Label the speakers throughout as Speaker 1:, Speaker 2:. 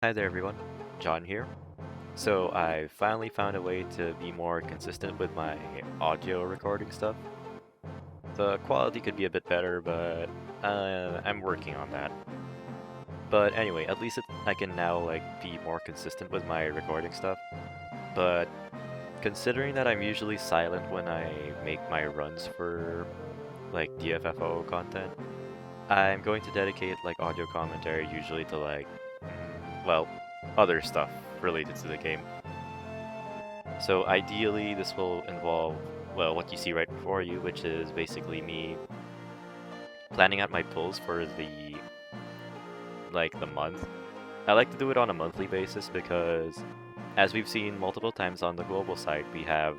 Speaker 1: Hi there everyone, John here. So I finally found a way to be more consistent with my audio recording stuff. The quality could be a bit better, but I'm working on that. But anyway, at least I can now be more consistent with my recording stuff. But considering that I'm usually silent when I make my runs for DFFOO content, I'm going to dedicate audio commentary usually to well, other stuff related to the game. So ideally, this will involve, well, what you see right before you, which is basically me planning out my pulls for the month. I like to do it on a monthly basis because, as we've seen multiple times on the global side, we have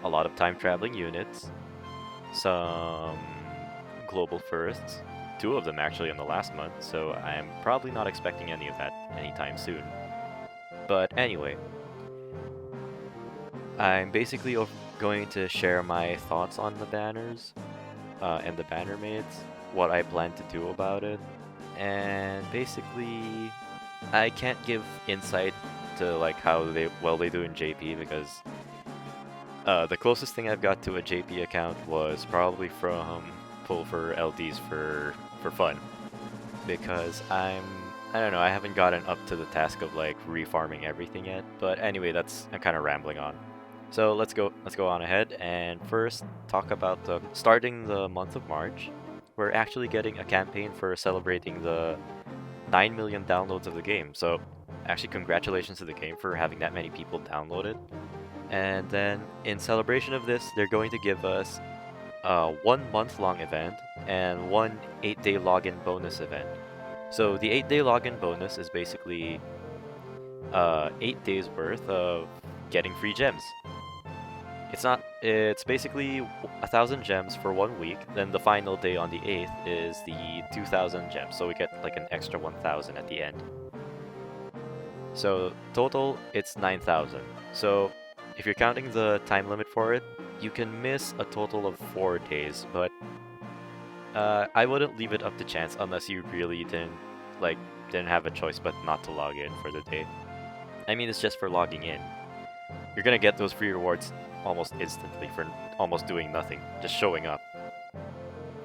Speaker 1: a lot of time traveling units, some global firsts, two of them actually in the last month, so I'm probably not expecting any of that anytime soon. But anyway, I'm basically going to share my thoughts on the banners and the banner maids, what I plan to do about it, and basically I can't give insight to how they do in JP because the closest thing I've got to a JP account was probably from pull for LDs for fun because I don't know, I haven't gotten up to the task of refarming everything yet, but anyway, I'm kind of rambling on. So let's go on ahead and first talk about starting the month of March. We're actually getting a campaign for celebrating the 9 million downloads of the game. So actually congratulations to the game for having that many people download it. And then in celebration of this, they're going to give us a 1 month long event and one 8-day login bonus event. So the 8-day login bonus is basically 8 days worth of getting free gems. It's basically 1,000 gems for 1 week, then the final day on the 8th is the 2,000 gems, so we get an extra 1,000 at the end. So total, it's 9,000. So if you're counting the time limit for it, you can miss a total of 4 days, but I wouldn't leave it up to chance unless you really didn't have a choice but not to log in for the day. I mean, it's just for logging in. You're gonna get those free rewards almost instantly for almost doing nothing, just showing up.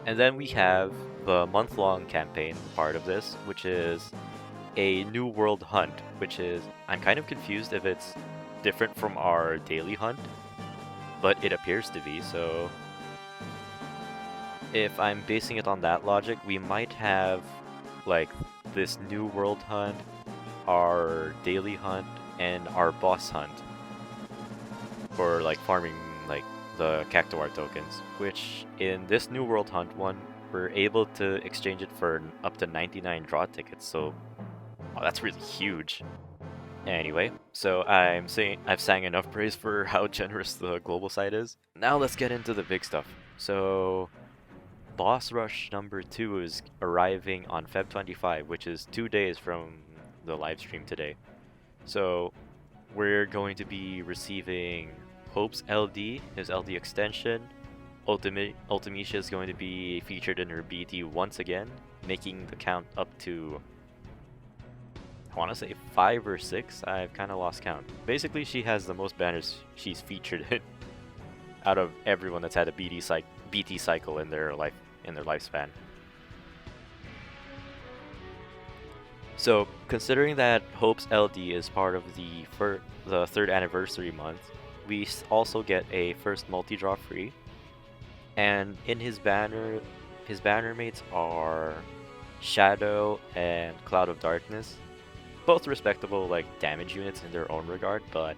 Speaker 1: And then we have the month-long campaign part of this, which is a new world hunt, which is, I'm kind of confused if it's different from our daily hunt, but it appears to be, so if I'm basing it on that logic, we might have this new world hunt, our daily hunt, and our boss hunt for farming the Cactuar tokens, which in this new world hunt one, we're able to exchange it for up to 99 draw tickets, so that's really huge. Anyway, so I've sang enough praise for how generous the global side is. Now let's get into the big stuff. So Boss Rush number 2 is arriving on Feb 25, which is 2 days from the live stream today. So we're going to be receiving Hope's LD, his LD extension. Ultimecia is going to be featured in her BT once again, making the count up to, I want to say 5 or 6. I've kind of lost count. Basically, she has the most banners she's featured in out of everyone that's had a BT cycle in their lifespan. So, considering that Hope's LD is part of the 3rd anniversary month, we also get a first multi-draw free. And in his banner mates are Shadow and Cloud of Darkness. Both respectable damage units in their own regard, but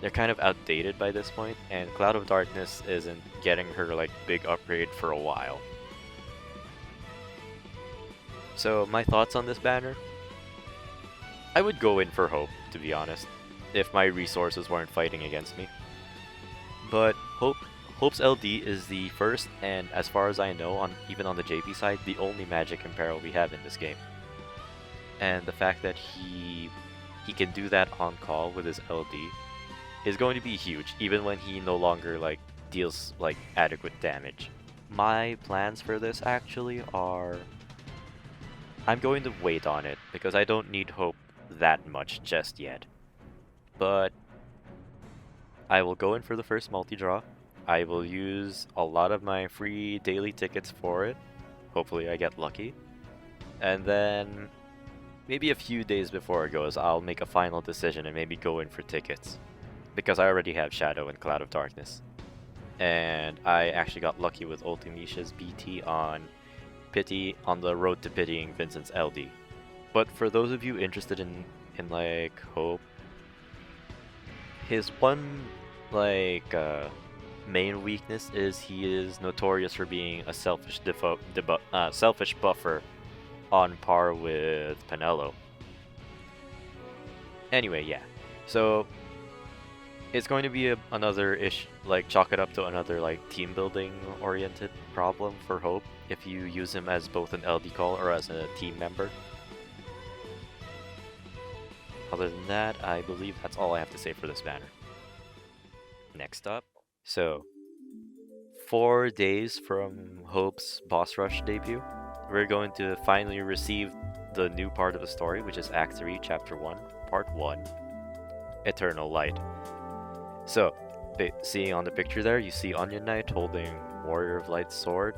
Speaker 1: they're kind of outdated by this point, and Cloud of Darkness isn't getting her big upgrade for a while. So my thoughts on this banner? I would go in for Hope, to be honest, if my resources weren't fighting against me. But Hope's LD is the first, and as far as I know, even on the JP side, the only magic imperil we have in this game. And the fact that he can do that on call with his LD is going to be huge, even when he no longer deals adequate damage. My plans for this actually are, I'm going to wait on it because I don't need Hope that much just yet. But I will go in for the first multi-draw. I will use a lot of my free daily tickets for it. Hopefully I get lucky. And then maybe a few days before it goes, I'll make a final decision and maybe go in for tickets. Because I already have Shadow and Cloud of Darkness. And I actually got lucky with Ultimisha's BT on Pity, on the road to pitying Vincent's LD. But for those of you interested in like Hope, his one main weakness is he is notorious for being a selfish buffer on par with Penelo. Anyway, yeah. So it's going to be another chalk it up to another team building oriented problem for Hope if you use him as both an LD call or as a team member. Other than that, I believe that's all I have to say for this banner. Next up, so 4 days from Hope's boss rush debut, we're going to finally receive the new part of the story, which is Act 3, Chapter 1, Part 1, Eternal Light. So, seeing on the picture there, you see Onion Knight holding Warrior of Light's sword.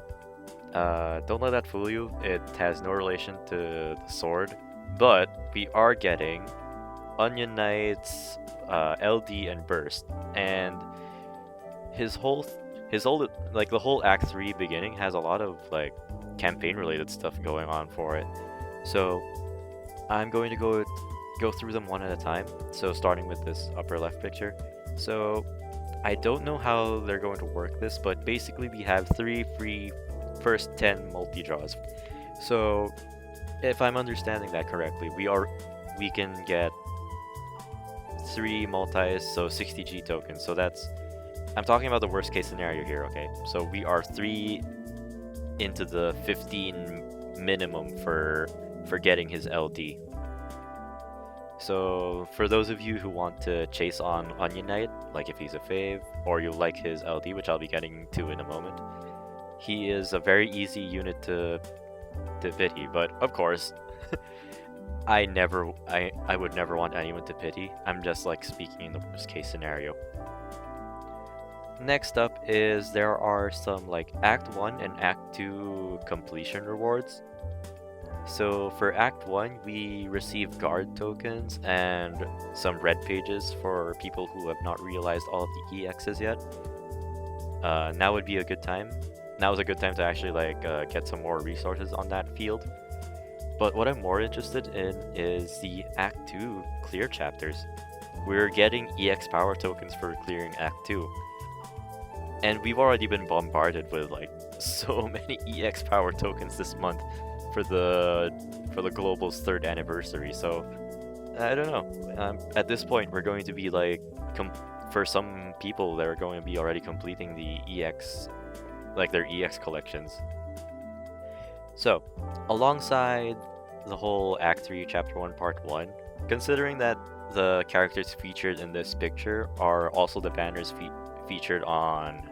Speaker 1: Don't let that fool you, it has no relation to the sword, but we are getting Onion Knight's LD and Burst, and the whole Act 3 beginning has a lot of campaign related stuff going on for it. So I'm going to go through them one at a time. So starting with this upper left picture. So I don't know how they're going to work this, but basically we have 3 free first 10 multi-draws. So if I'm understanding that correctly, we can get 3 multis, so 60 G tokens. So I'm talking about the worst case scenario here, okay? So we are 3 into the 15 minimum for getting his LD. So for those of you who want to chase on Onion Knight, like if he's a fave, or you like his LD, which I'll be getting to in a moment, he is a very easy unit to pity, but of course, I would never want anyone to pity. I'm just speaking in the worst case scenario. Next up is there are some Act 1 and Act 2 completion rewards. So for Act 1, we receive guard tokens and some red pages for people who have not realized all of the EXs yet. Now would be a good time. Now is a good time to actually get some more resources on that field. But what I'm more interested in is the Act 2 clear chapters. We're getting EX power tokens for clearing Act 2. And we've already been bombarded with so many EX power tokens this month for the Global's 3rd anniversary. So I don't know. At this point, we're going to be for some people, they're going to be already completing the EX, their EX collections. So, alongside the whole Act 3, Chapter 1, Part 1, considering that the characters featured in this picture are also the banners featured on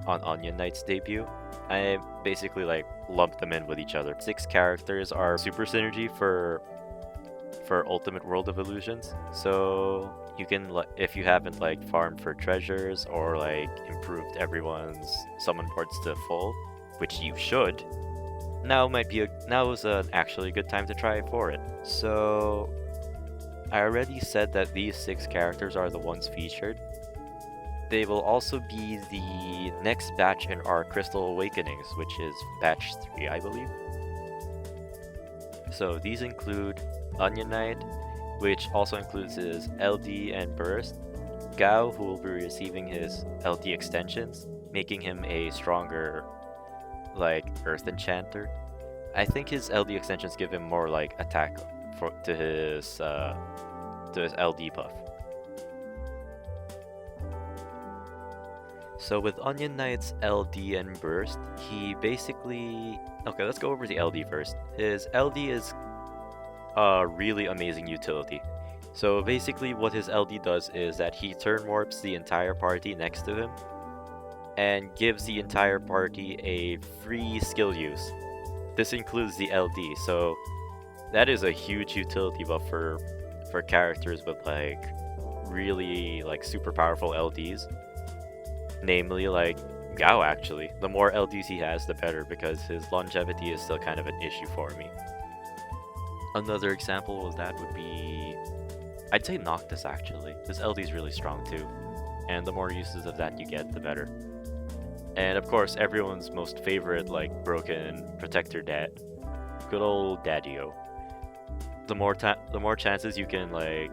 Speaker 1: Onion Knight's debut, I basically lumped them in with each other. 6 characters are super synergy for Ultimate World of Illusions, so you can, if you haven't farmed for treasures or improved everyone's summon boards to full, which you should, now is an actually good time to try for it. So I already said that these 6 characters are the ones featured. They will also be the next batch in our Crystal Awakenings, which is batch 3, I believe. So these include Onion Knight, which also includes his LD and Burst, Gao, who will be receiving his LD extensions, making him a stronger Earth Enchanter. I think his LD extensions give him more attack to his LD buff. So with Onion Knight's LD and Burst, he basically... Okay, let's go over the LD first. His LD is a really amazing utility. So basically what his LD does is that he turn warps the entire party next to him and gives the entire party a free skill use. This includes the LD, so that is a huge utility buff for for characters with like really like super powerful LDs. Namely like Gao actually. The more LDs he has, the better, because his longevity is still kind of an issue for me. Another example of that would be, I'd say Noctis actually. His LD is really strong too. And the more uses of that you get, the better. And of course, everyone's most favorite like broken protector dad. Good old Daddy-O. The more chances you can like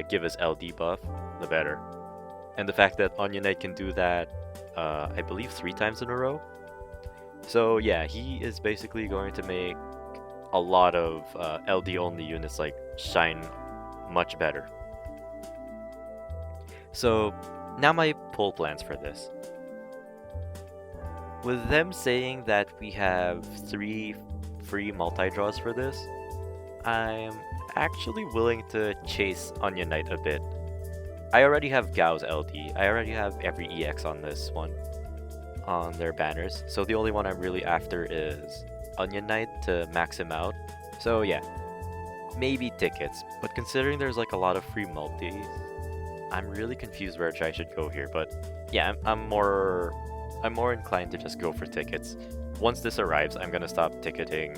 Speaker 1: give his LD buff, the better. And the fact that Onion Knight can do that, I believe 3 times in a row. So yeah, he is basically going to make a lot of LD only units like shine much better. So now my pull plans for this. With them saying that we have 3 free multi-draws for this, I'm actually willing to chase Onion Knight a bit. I already have Gao's LD, I already have every EX on this one, on their banners, so the only one I'm really after is Onion Knight to max him out. So yeah, maybe tickets, but considering there's like a lot of free multis, I'm really confused where I should go here, but yeah, I'm more inclined to just go for tickets. Once this arrives, I'm gonna stop ticketing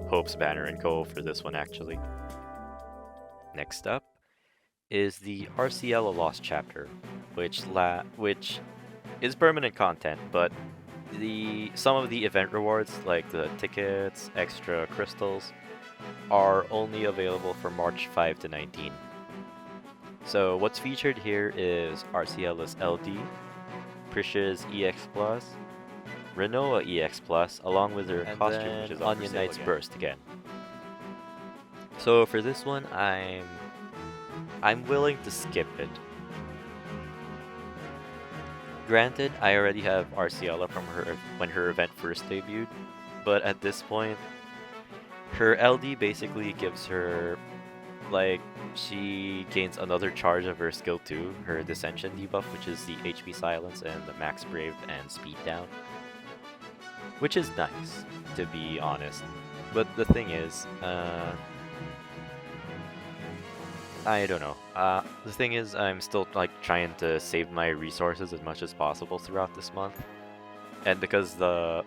Speaker 1: Hope's banner and go for this one actually. Next up is the Arciela Lost chapter, which is permanent content, but some of the event rewards, like the tickets, extra crystals, are only available for March 5 to 19. So what's featured here is Arciela's LD, Prisha's EX Plus, Renoa EX Plus, along with her costume, which is Onion Knight's Burst again. So for this one, I'm willing to skip it. Granted, I already have Arciela from when her event first debuted, but at this point, her LD basically gives her, like, she gains another charge of her skill 2, her Dissension debuff, which is the HP Silence and the Max Brave and Speed down. Which is nice, to be honest. But the thing is, I don't know. The thing is, I'm still like trying to save my resources as much as possible throughout this month, and because the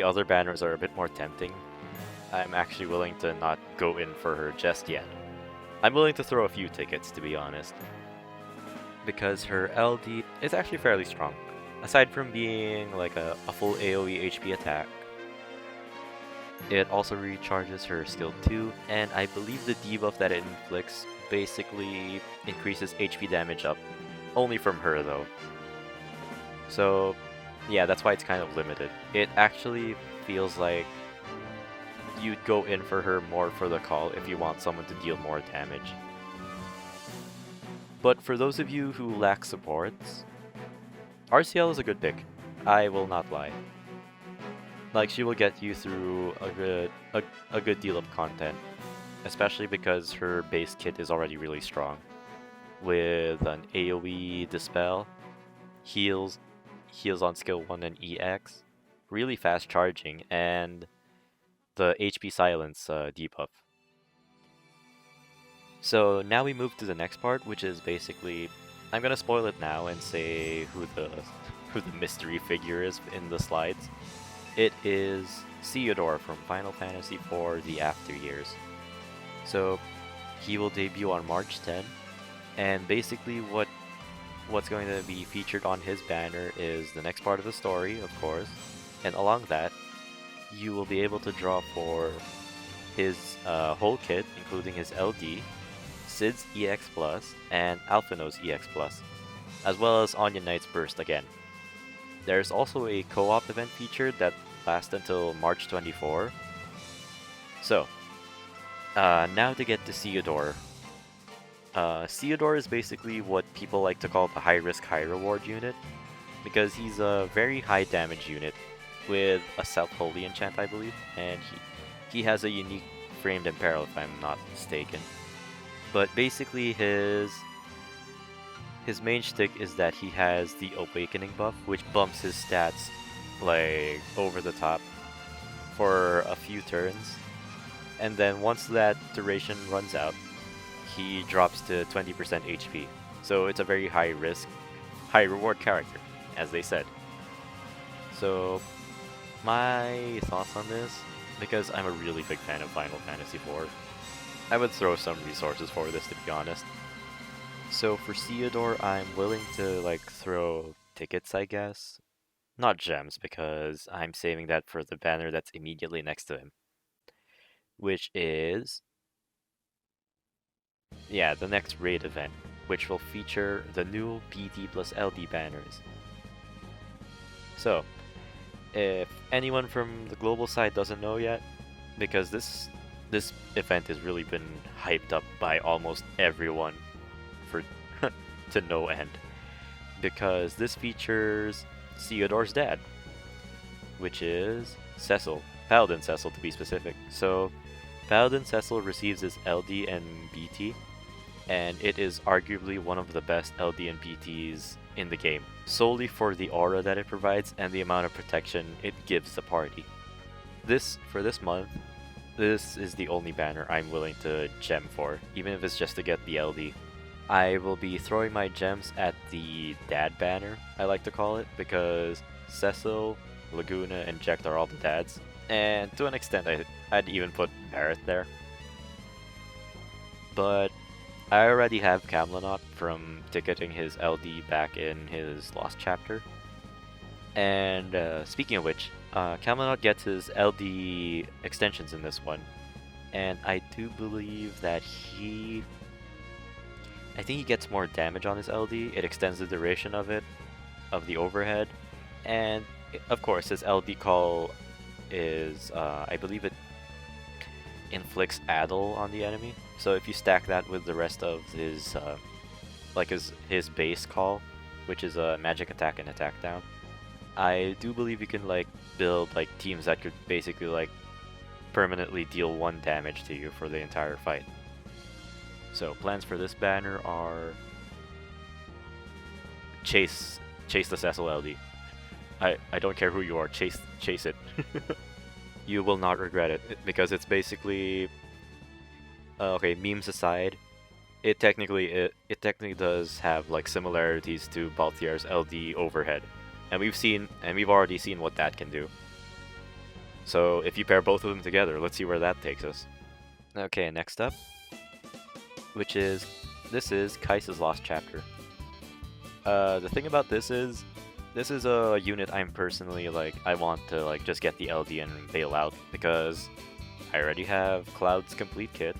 Speaker 1: other banners are a bit more tempting, I'm actually willing to not go in for her just yet. I'm willing to throw a few tickets, to be honest, because her LD is actually fairly strong. Aside from being like a full AoE HP attack, it also recharges her skill 2, and I believe the debuff that it inflicts basically increases HP damage up, only from her though. So yeah, that's why it's kind of limited. It actually feels like you'd go in for her more for the call if you want someone to deal more damage. But for those of you who lack supports, Arciela is a good pick, I will not lie. Like, she will get you through a good deal of content, especially because her base kit is already really strong, with an AoE Dispel, heals on skill 1 and EX, really fast charging, and the HP Silence debuff. So now we move to the next part, which is basically, I'm gonna spoil it now and say who the mystery figure is in the slides. It is Theodore from Final Fantasy IV: The After Years. So he will debut on March 10, and basically what's going to be featured on his banner is the next part of the story, of course, and along that, you will be able to draw for his whole kit, including his LD, Sid's EX Plus, and Alphino's EX Plus, as well as Onion Knight's Burst again. There's also a co-op event featured that lasts until March 24. So, now to get to Theodore. Theodore is basically what people like to call the high-risk, high-reward unit, because he's a very high damage unit with a Self-Holy enchant, I believe, and he has a unique Framed Imperil, if I'm not mistaken. But basically his main shtick is that he has the Awakening buff, which bumps his stats like over the top for a few turns, And then once that duration runs out, he drops to 20% HP. So it's a very high risk, high reward character, as they said. So my thoughts on this, because I'm a really big fan of Final Fantasy IV, I would throw some resources for this, to be honest. So for Theodore, I'm willing to like throw tickets, I guess. Not gems, because I'm saving that for the banner that's immediately next to him. Which is, yeah, the next raid event, which will feature the new PT plus LD banners. So, if anyone from the global side doesn't know yet, because this event has really been hyped up by almost everyone for to no end, because this features Theodore's dad, which is Cecil, Paladin Cecil to be specific. So Paladin Cecil receives his LD and BT, and it is arguably one of the best LD and BTs in the game, solely for the aura that it provides and the amount of protection it gives the party. For this month, this is the only banner I'm willing to gem for, even if it's just to get the LD. I will be throwing my gems at the dad banner, I like to call it, because Cecil, Laguna, and Jecht are all the dads, and to an extent I'd even put Barrett there. But I already have Camlanot from ticketing his LD back in his Lost chapter. And speaking of which, Camlanot gets his LD extensions in this one, and I do believe that I think he gets more damage on his LD, it extends the duration of it, of the overhead, and of course his LD call is, I believe it inflicts Addle on the enemy, so if you stack that with the rest of his, like his base call, which is a magic attack and attack down, I do believe you can like build like teams that could basically like permanently deal 1 damage to you for the entire fight. So plans for this banner are chase the Cecil LD. I don't care who you are, chase it. You will not regret it, because it's basically okay, memes aside, it technically does have like similarities to Balthiar's LD overhead. And we've already seen what that can do. So if you pair both of them together, let's see where that takes us. Okay, next up, this is Keiss' Lost chapter. The thing about this is a unit I'm personally like, I want to like just get the LD and bail out, because I already have Cloud's complete kit,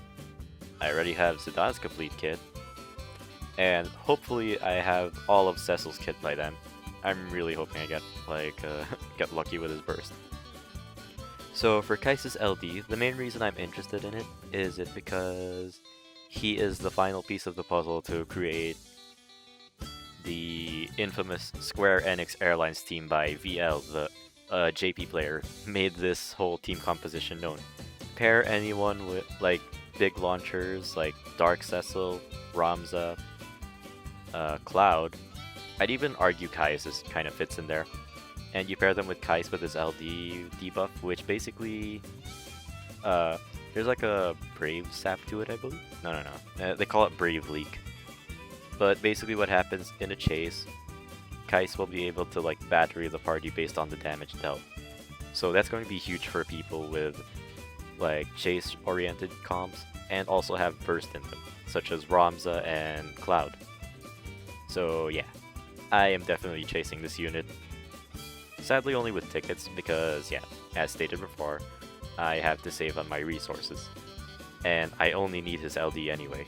Speaker 1: I already have Zidane's complete kit, and hopefully I have all of Cecil's kit by then. I'm really hoping I get like get lucky with his burst. So for Keiss' LD, the main reason I'm interested in it is because he is the final piece of the puzzle to create the infamous Square Enix Airlines team by VL, the JP player, made this whole team composition known. Pair anyone with like big launchers like Dark Cecil, Ramza, Cloud. I'd even argue Keiss kind of fits in there. And you pair them with Keiss with his LD debuff, which basically, there's like a Brave sap to it, I believe? No. They call it Brave Leak. But basically what happens in a chase, Keiss will be able to like battery the party based on the damage dealt. So that's going to be huge for people with like chase-oriented comps, and also have burst in them, such as Ramza and Cloud. So yeah, I am definitely chasing this unit. Sadly only with tickets, because yeah, as stated before, I have to save on my resources. And I only need his LD anyway.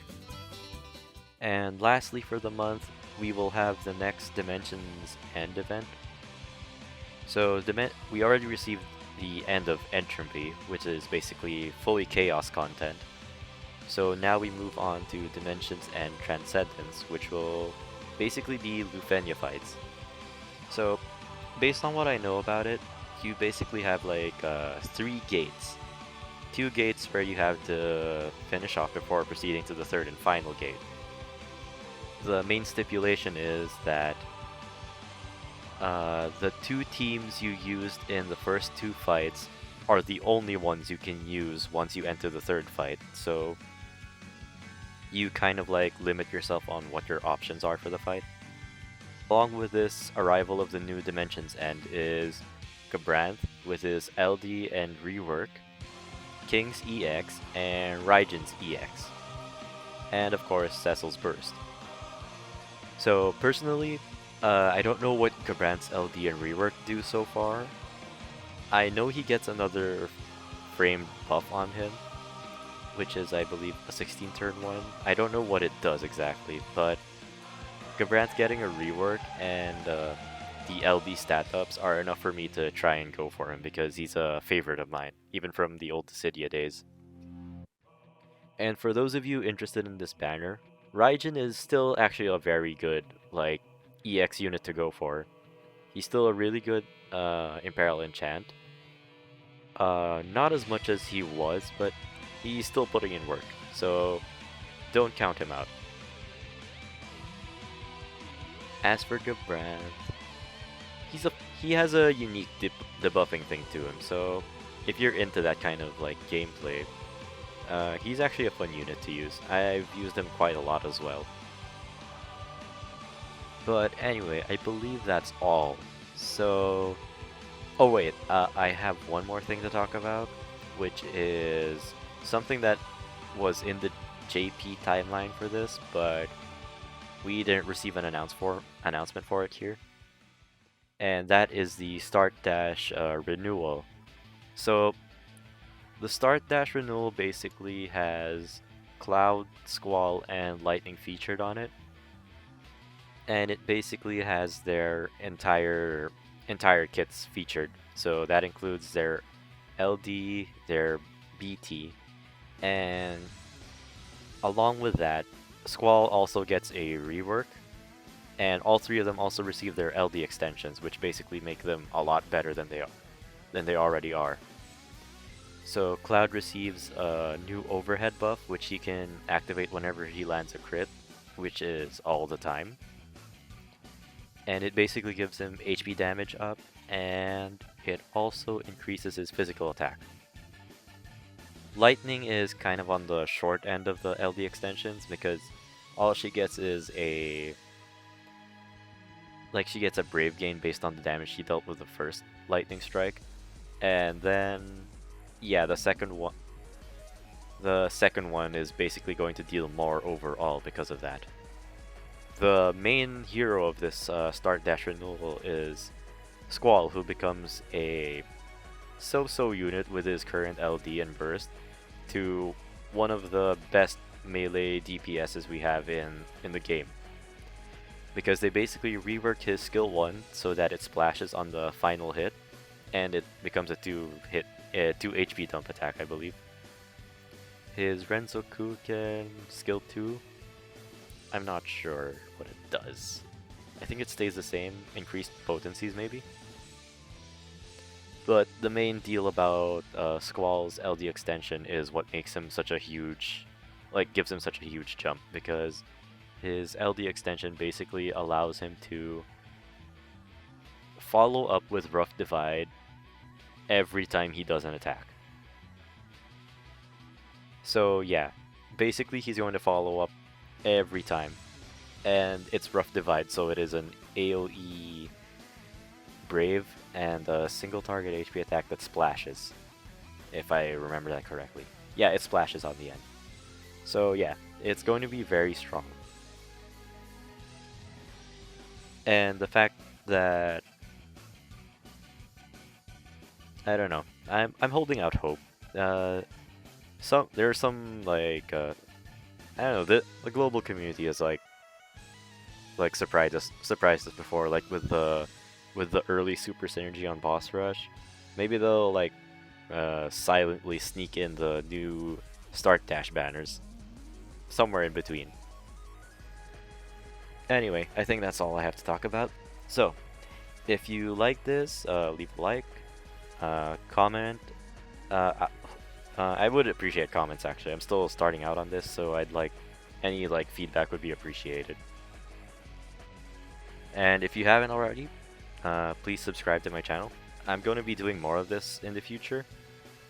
Speaker 1: And lastly for the month, we will have the next Dimensions End event. So we already received the End of Entropy, which is basically fully Chaos content. So now we move on to Dimensions End Transcendence, which will basically be Lufenia fights. So based on what I know about it, you basically have like 3 gates. 2 gates where you have to finish off before proceeding to the 3rd and final gate. The main stipulation is that the 2 teams you used in the first 2 fights are the only ones you can use once you enter the third fight, so you kind of like limit yourself on what your options are for the fight. Along with this, arrival of the new Dimension's End is Gabranth with his LD and rework, King's EX, and Raigen's EX. And of course, Cecil's Burst. So personally, I don't know what Gabranth's LD and rework do so far. I know he gets another framed buff on him, which is, I believe, a 16-turn one. I don't know what it does exactly, but Gabranth getting a rework and the LD stat ups are enough for me to try and go for him because he's a favorite of mine, even from the old Pisidia days. And for those of you interested in this banner, Raigen is still actually a very good, like, EX unit to go for. He's still a really good Imperial Enchant. Not as much as he was, but he's still putting in work, so don't count him out. As for Gabranth, he has a unique debuffing thing to him, so if you're into that kind of like gameplay, he's actually a fun unit to use. I've used him quite a lot as well. But anyway, I believe that's all. So, oh wait, I have one more thing to talk about, which is something that was in the JP timeline for this, but we didn't receive an announcement for it here. And that is the Start Dash renewal. So the Start Dash renewal basically has Cloud, Squall, and Lightning featured on it. And it basically has their entire kits featured. So that includes their LD, their BT, and along with that, Squall also gets a rework, and all three of them also receive their LD extensions, which basically make them a lot better than they already are. So Cloud receives a new overhead buff, which he can activate whenever he lands a crit, which is all the time. And it basically gives him HP damage up, and it also increases his physical attack. Lightning is kind of on the short end of the LD extensions because all she gets is she gets a Brave gain based on the damage she dealt with the first Lightning Strike. And then, yeah, the second one is basically going to deal more overall because of that. The main hero of this Start Dash renewal is Squall, who becomes a so-so unit with his current LD and Burst to one of the best melee DPSs we have in the game. Because they basically reworked his skill 1 so that it splashes on the final hit, and it becomes a 2 HP dump attack, I believe. His Renzoku skill 2, I'm not sure what it does. I think it stays the same, increased potencies maybe. But the main deal about Squall's LD extension is what makes him such a huge, gives him such a huge jump, because his LD extension basically allows him to follow up with Rough Divide every time he does an attack. So yeah, basically he's going to follow up every time. And it's Rough Divide, so it is an AoE Brave and a single target HP attack that splashes, if I remember that correctly. Yeah, it splashes on the end. So yeah, it's going to be very strong. And the fact that, I don't know, I'm holding out hope. There are some I don't know, the global community has surprised us before, with the early super synergy on Boss Rush. Maybe they'll silently sneak in the new Start Dash banners somewhere in between. Anyway, I think that's all I have to talk about. So, if you like this, leave a like, comment. I would appreciate comments, actually. I'm still starting out on this, so I'd like any feedback would be appreciated. And if you haven't already, please subscribe to my channel. I'm going to be doing more of this in the future.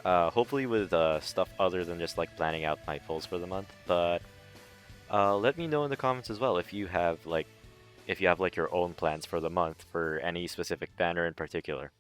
Speaker 1: Hopefully with stuff other than just like planning out my pulls for the month. But let me know in the comments as well if you have like your own plans for the month for any specific banner in particular.